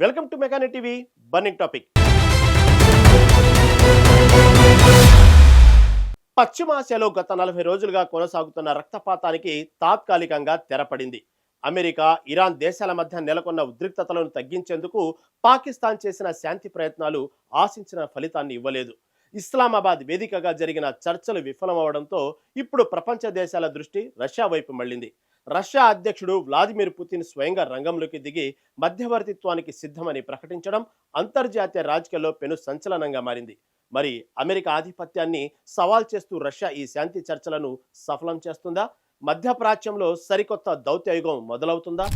Welcome to mechanic TV burning topic. పశ్చిమాసియాలో గత 40 రోజులుగా కొనసాగుతున్న రక్తపాతానికి తాత్కాలికంగా తెరపడింది. అమెరికా, ఇరాన్ దేశాల మధ్య నెలకొన్న ఉద్రిక్తతలను తగ్గించేందుకు పాకిస్తాన్ చేసిన శాంతి ప్రయత్నాలు ఆశించిన ఫలితాన్ని ఇవ్వలేదు. ఇస్లామాబాద్ వేదికగా జరిగిన చర్చలు విఫలమవడంతో ఇప్పుడు ప్రపంచ దేశాల దృష్టి రష్యా వైపు మళ్లింది. రష్యా అధ్యక్షుడు వ్లాదిమిర్ పుతిన్ స్వయంగా రంగంలోకి దిగి మధ్యవర్తిత్వానికి సిద్ధమని ప్రకటించడం అంతర్జాతీయ రాజకీయాల్లో పెను సంచలనంగా మారింది. మరి అమెరికా ఆధిపత్యాన్ని సవాల్ చేస్తూ రష్యా ఈ శాంతి చర్చలను సఫలం చేస్తుందా? మధ్యప్రాచ్యంలో సరికొత్త దౌత్యయుగం మొదలవుతుందా?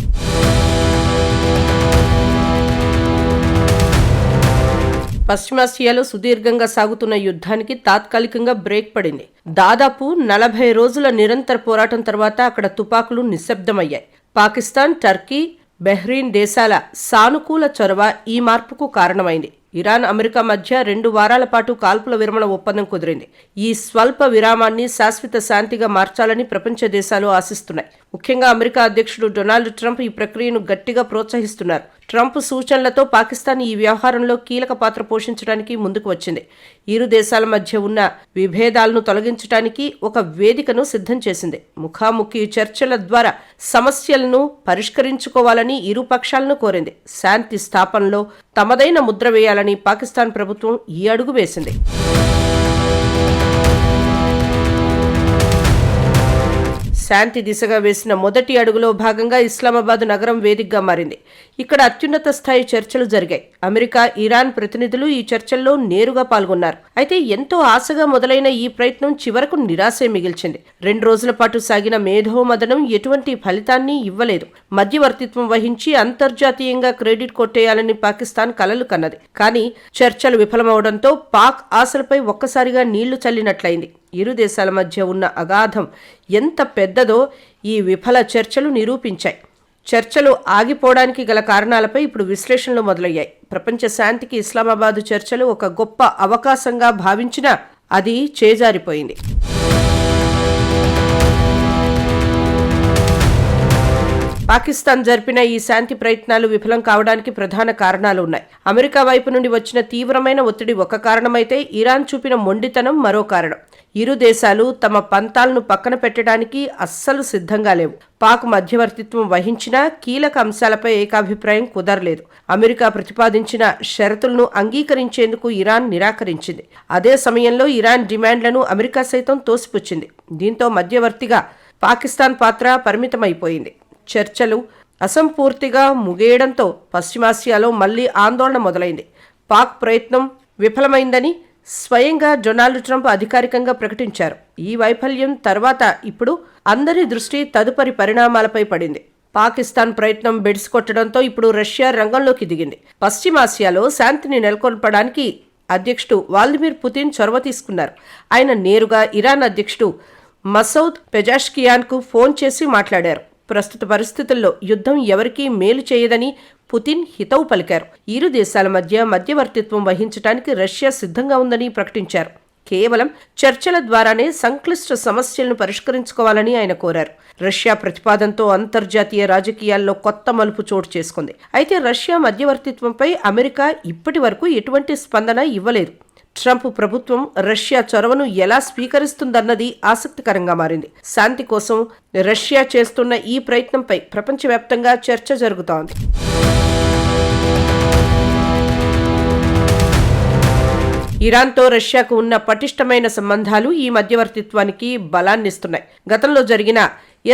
పశ్చిమాసియాలో సుదీర్ఘంగా సాగుతున్న యుద్ధానికి తాత్కాలికంగా బ్రేక్ పడింది. దాదాపు 40 రోజుల నిరంతర పోరాటం తర్వాత అక్కడ తుపాకులు నిశ్శబ్దమయ్యాయి. పాకిస్తాన్, టర్కీ, బహ్రెయిన్ దేశాల సానుకూల చొరవ ఈ మార్పుకు కారణమైంది. ఇరాన్, అమెరికా మధ్య 2 వారాల పాటు కాల్పుల విరమణ ఒప్పందం కుదిరింది. ఈ స్వల్ప విరామాన్ని శాశ్వత శాంతిగా మార్చాలని ప్రపంచ దేశాలు ఆశిస్తున్నాయి. ముఖ్యంగా అమెరికా అధ్యక్షుడు డొనాల్డ్ ట్రంప్ ఈ ప్రక్రియను గట్టిగా ప్రోత్సహిస్తున్నారు. ట్రంప్ సూచనలతో పాకిస్తాన్ ఈ వ్యవహారంలో కీలక పాత్ర పోషించడానికి ముందుకు వచ్చింది. ఇరు దేశాల మధ్య ఉన్న విభేదాలను తొలగించడానికి ఒక వేదికను సిద్ధం చేసింది. ముఖాముఖి చర్చల ద్వారా సమస్యలను పరిష్కరించుకోవాలని ఇరు పక్షాలను కోరింది. శాంతి స్థాపనలో తమదైన ముద్ర వేయాలని పాకిస్తాన్ ప్రభుత్వం ఈ అడుగు వేసింది. శాంతి దిశగా వేసిన మొదటి అడుగులో భాగంగా ఇస్లామాబాద్ నగరం వేదికగా మారింది. ఇక్కడ అత్యున్నత స్థాయి చర్చలు జరిగాయి. అమెరికా, ఇరాన్ ప్రతినిధులు ఈ చర్చల్లో నేరుగా పాల్గొన్నారు. అయితే ఎంతో ఆశగా మొదలైన ఈ ప్రయత్నం చివరకు నిరాశే మిగిల్చింది. 2 రోజుల పాటు సాగిన మేధోమథనం ఎటువంటి ఫలితాన్ని ఇవ్వలేదు. మధ్యవర్తిత్వం వహించి అంతర్జాతీయంగా క్రెడిట్ కొట్టేయాలని పాకిస్తాన్ కలలు కన్నది. కానీ చర్చలు విఫలమవడంతో పాక్ ఆశలపై ఒక్కసారిగా నీళ్లు చల్లినట్లయింది. ఇరు దేశాల మధ్య ఉన్న అగాధం ఎంత పెద్దదో ఈ విఫల చర్చలు నిరూపించాయి. చర్చలు ఆగిపోవడానికి గల కారణాలపై ఇప్పుడు విశ్లేషణలు మొదలయ్యాయి. ప్రపంచ శాంతికి ఇస్లామాబాద్ చర్చలు ఒక గొప్ప అవకాశంగా భావించినా అది చేజారిపోయింది. పాకిస్తాన్ జరిపిన ఈ శాంతి ప్రయత్నాలు విఫలం కావడానికి ప్రధాన కారణాలు ఉన్నాయి. అమెరికా వైపు నుండి వచ్చిన తీవ్రమైన ఒత్తిడి ఒక కారణమైతే ఇరాన్ చూపిన మొండితనం మరో కారణం. ఇరు దేశాలు తమ పంతాలను పక్కన పెట్టడానికి అస్సలు సిద్ధంగా లేవు. పాక్ మధ్యవర్తిత్వం వహించినా కీలక అంశాలపై ఏకాభిప్రాయం కుదరలేదు. అమెరికా ప్రతిపాదించిన షరతులను అంగీకరించేందుకు ఇరాన్ నిరాకరించింది. అదే సమయంలో ఇరాన్ డిమాండ్లను అమెరికా సైతం తోసిపుచ్చింది. దీంతో మధ్యవర్తిగా పాకిస్తాన్ పాత్ర పరిమితమైపోయింది. చర్చలు అసంపూర్తిగా ముగియడంతో పశ్చిమాసియాలో మళ్లీ ఆందోళన మొదలైంది. పాక్ ప్రయత్నం విఫలమైందని స్వయంగా డొనాల్డ్ ట్రంప్ అధికారికంగా ప్రకటించారు. ఈ వైఫల్యం తర్వాత ఇప్పుడు అందరి దృష్టి తదుపరి పరిణామాలపై పడింది. పాకిస్తాన్ ప్రయత్నం బెడిసికొట్టడంతో ఇప్పుడు రష్యా రంగంలోకి దిగింది. పశ్చిమాసియాలో శాంతిని నెలకొల్పడానికి అధ్యక్షుడు వ్లాదిమిర్ పుతిన్ చొరవ తీసుకున్నారు. ఆయన నేరుగా ఇరాన్ అధ్యక్షుడు మసౌద్ పెజాష్కియాన్కు ఫోన్ చేసి మాట్లాడారు. ప్రస్తుత పరిస్థితుల్లో యుద్ధం ఎవరికీ మేలు చేయదని పుతిన్ హితవు పలికారు. ఇరు దేశాల మధ్య మధ్యవర్తిత్వం వహించడానికి రష్యా సిద్ధంగా ఉందని ప్రకటించారు. కేవలం చర్చల ద్వారానే సంక్లిష్ట సమస్యలను పరిష్కరించుకోవాలని ఆయన కోరారు. రష్యా ప్రతిపాదనతో అంతర్జాతీయ రాజకీయాల్లో కొత్త మలుపు చోటు చేసుకుంది. అయితే రష్యా మధ్యవర్తిత్వంపై అమెరికా ఇప్పటి వరకు ఎటువంటి స్పందన ఇవ్వలేదు. ట్రంప్ ప్రభుత్వం రష్యా చొరవను ఎలా స్వీకరిస్తుందన్నది ఆసక్తికరంగా మారింది. శాంతి కోసం రష్యా చేస్తున్న ఈ ప్రయత్నంపై ప్రపంచవ్యాప్తంగా చర్చ జరుగుతోంది. ఇరాన్తో రష్యాకు ఉన్న పటిష్టమైన సంబంధాలు ఈ మధ్యవర్తిత్వానికి బలాన్నిస్తున్నాయి. గతంలో జరిగిన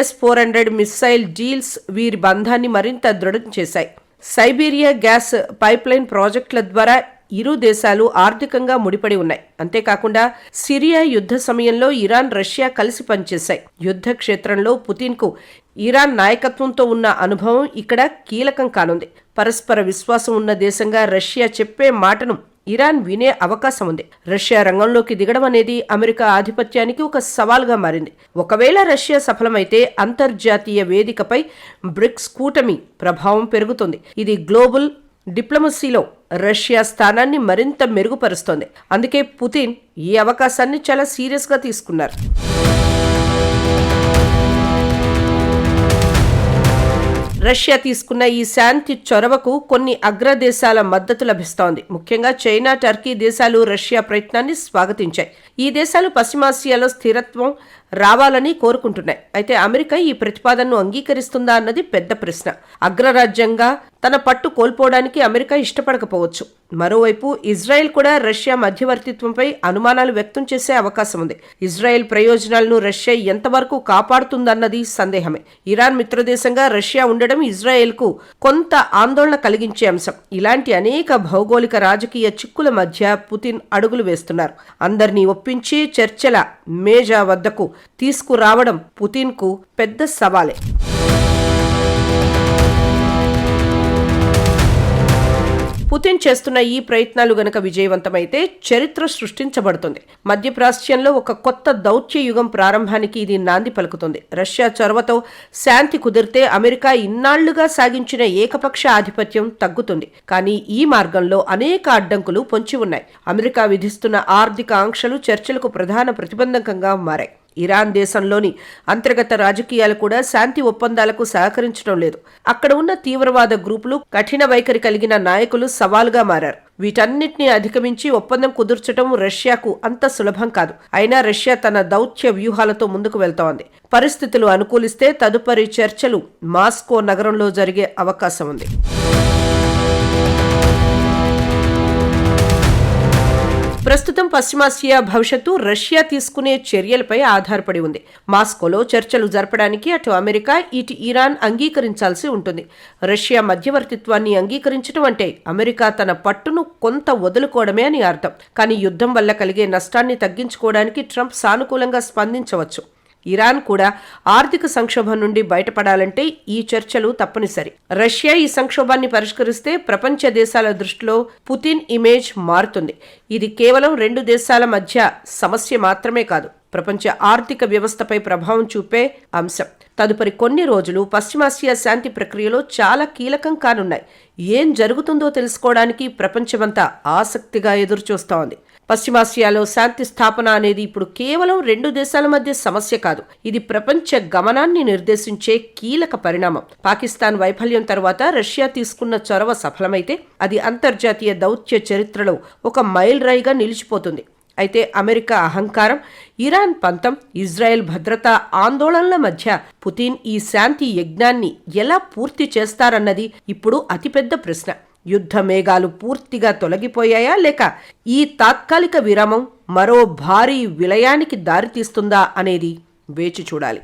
S-400 మిస్సైల్ డీల్స్ వీరి బంధాన్ని మరింత దృఢం చేశాయి. సైబీరియా గ్యాస్ పైప్లైన్ ప్రాజెక్టుల ద్వారా ఇరు దేశాలు ఆర్థికంగా ముడిపడి ఉన్నాయి. అంతేకాకుండా సిరియా యుద్ధ సమయంలో ఇరాన్, రష్యా కలిసి పనిచేశాయి. యుద్ధ క్షేత్రంలో పుతిన్కు ఇరాన్ నాయకత్వంతో ఉన్న అనుభవం ఇక్కడ కీలకం కానుంది. పరస్పర విశ్వాసం ఉన్న దేశంగా రష్యా చెప్పే మాటను ఇరాన్ వినే అవకాశం ఉంది. రష్యా రంగంలోకి దిగడం అనేది అమెరికా ఆధిపత్యానికి ఒక సవాల్గా మారింది. ఒకవేళ రష్యా సఫలమైతే అంతర్జాతీయ వేదికపై బ్రిక్స్ కూటమి ప్రభావం పెరుగుతుంది. ఇది గ్లోబల్ డిప్లొమసీలో రష్యా స్థానాన్ని మరింత మెరుగుపరుస్తోంది. అందుకే పుతిన్ ఈ అవకాశాన్ని చాలా సీరియస్గా తీసుకున్నారు. రష్యా తీసుకున్న ఈ శాంతి చొరవకు కొన్ని అగ్రదేశాల మద్దతు లభిస్తోంది. ముఖ్యంగా చైనా, టర్కీ దేశాలు రష్యా ప్రయత్నాన్ని స్వాగతించాయి. ఈ దేశాలు పశ్చిమాసియాలో స్థిరత్వం రావాలని కోరుకుంటున్నాయి. అయితే అమెరికా ఈ ప్రతిపాదనను అంగీకరిస్తుందా అన్నది పెద్ద ప్రశ్న. అగ్రరాజ్యంగా తన పట్టు కోల్పోవడానికి అమెరికా ఇష్టపడకపోవచ్చు. మరోవైపు ఇజ్రాయెల్ కూడా రష్యా మధ్యవర్తిత్వంపై అనుమానాలు వ్యక్తం చేసే అవకాశం ఉంది. ఇజ్రాయెల్ ప్రయోజనాలను రష్యా ఎంతవరకు కాపాడుతుందన్నది సందేహమే. ఇరాన్ మిత్రదేశంగా రష్యా ఉండడం ఇజ్రాయెల్కు కొంత ఆందోళన కలిగించే అంశం. ఇలాంటి అనేక భౌగోళిక రాజకీయ చిక్కుల మధ్య పుతిన్ అడుగులు వేస్తున్నారు. అందరినీ ఒప్పించి చర్చల మేజా వద్దకు తీసుకురావడం పుతిన్కు పెద్ద సవాలే. పుతిన్ చేస్తున్న ఈ ప్రయత్నాలు గనక విజయవంతమైతే చరిత్ర సృష్టించబడుతుంది. మధ్యప్రాచ్యంలో ఒక కొత్త దౌత్య యుగం ప్రారంభానికి ఇది నాంది పలుకుతుంది. రష్యా చొరవతో శాంతి కుదిరితే అమెరికా ఇన్నాళ్లుగా సాగించిన ఏకపక్ష ఆధిపత్యం తగ్గుతుంది. కానీ ఈ మార్గంలో అనేక అడ్డంకులు పొంచి ఉన్నాయి. అమెరికా విధిస్తున్న ఆర్థిక ఆంక్షలు చర్చలకు ప్రధాన ప్రతిబంధకంగా మారాయి. ఇరాన్ దేశంలోని అంతర్గత రాజకీయాలు కూడా శాంతి ఒప్పందాలకు సహకరించడం లేదు. అక్కడ ఉన్న తీవ్రవాద గ్రూపులు, కఠిన వైఖరి కలిగిన నాయకులు సవాలుగా మారారు. వీటన్నిటిని అధిగమించి ఒప్పందం కుదుర్చడం రష్యాకు అంత సులభం కాదు. అయినా రష్యా తన దౌత్య వ్యూహాలతో ముందుకు వెళ్తోంది. పరిస్థితులు అనుకూలిస్తే తదుపరి చర్చలు మాస్కో నగరంలో జరిగే అవకాశం ఉంది. ప్రస్తుతం పశ్చిమాసియా భవిష్యత్తు రష్యా తీసుకునే చర్యలపై ఆధారపడి ఉంది. మాస్కోలో చర్చలు జరపడానికి అటు అమెరికా, ఇటు ఇరాన్ అంగీకరించాల్సి ఉంటుంది. రష్యా మధ్యవర్తిత్వాన్ని అంగీకరించడం అంటే అమెరికా తన పట్టును కొంత వదులుకోవడమే అని అర్థం. కానీ యుద్ధం వల్ల కలిగే నష్టాన్ని తగ్గించుకోవడానికి ట్రంప్ సానుకూలంగా స్పందించవచ్చు. ఇరాన్ కూడా ఆర్థిక సంక్షోభం నుండి బయటపడాలంటే ఈ చర్చలు తప్పనిసరి. రష్యా ఈ సంక్షోభాన్ని పరిష్కరిస్తే ప్రపంచ దేశాల దృష్టిలో పుతిన్ ఇమేజ్ మారుతుంది. ఇది కేవలం రెండు దేశాల మధ్య సమస్య మాత్రమే కాదు, ప్రపంచ ఆర్థిక వ్యవస్థపై ప్రభావం చూపే అంశం. తదుపరి కొన్ని రోజులు పశ్చిమాసియా శాంతి ప్రక్రియలో చాలా కీలకం కానున్నాయి. ఏం జరుగుతుందో తెలుసుకోవడానికి ప్రపంచమంతా ఆసక్తిగా ఎదురుచూస్తోంది. పశ్చిమాసియాలో శాంతి స్థాపన అనేది ఇప్పుడు కేవలం రెండు దేశాల మధ్య సమస్య కాదు, ఇది ప్రపంచ గమనాన్ని నిర్దేశించే కీలక పరిణామం. పాకిస్తాన్ వైఫల్యం తర్వాత రష్యా తీసుకున్న చొరవ సఫలమైతే అది అంతర్జాతీయ దౌత్య చరిత్రలో ఒక మైలురాయిగా నిలిచిపోతుంది. అయితే అమెరికా అహంకారం, ఇరాన్ పంతం, ఇజ్రాయెల్ భద్రతా ఆందోళనల మధ్య పుతిన్ ఈ శాంతి యజ్ఞాన్ని ఎలా పూర్తి చేస్తారన్నది ఇప్పుడు అతిపెద్ద ప్రశ్న. యుద్ధ మేఘాలు పూర్తిగా తొలగిపోయాయా, లేక ఈ తాత్కాలిక విరామం మరో భారీ విలయానికి దారితీస్తుందా అనేది వేచి చూడాలి.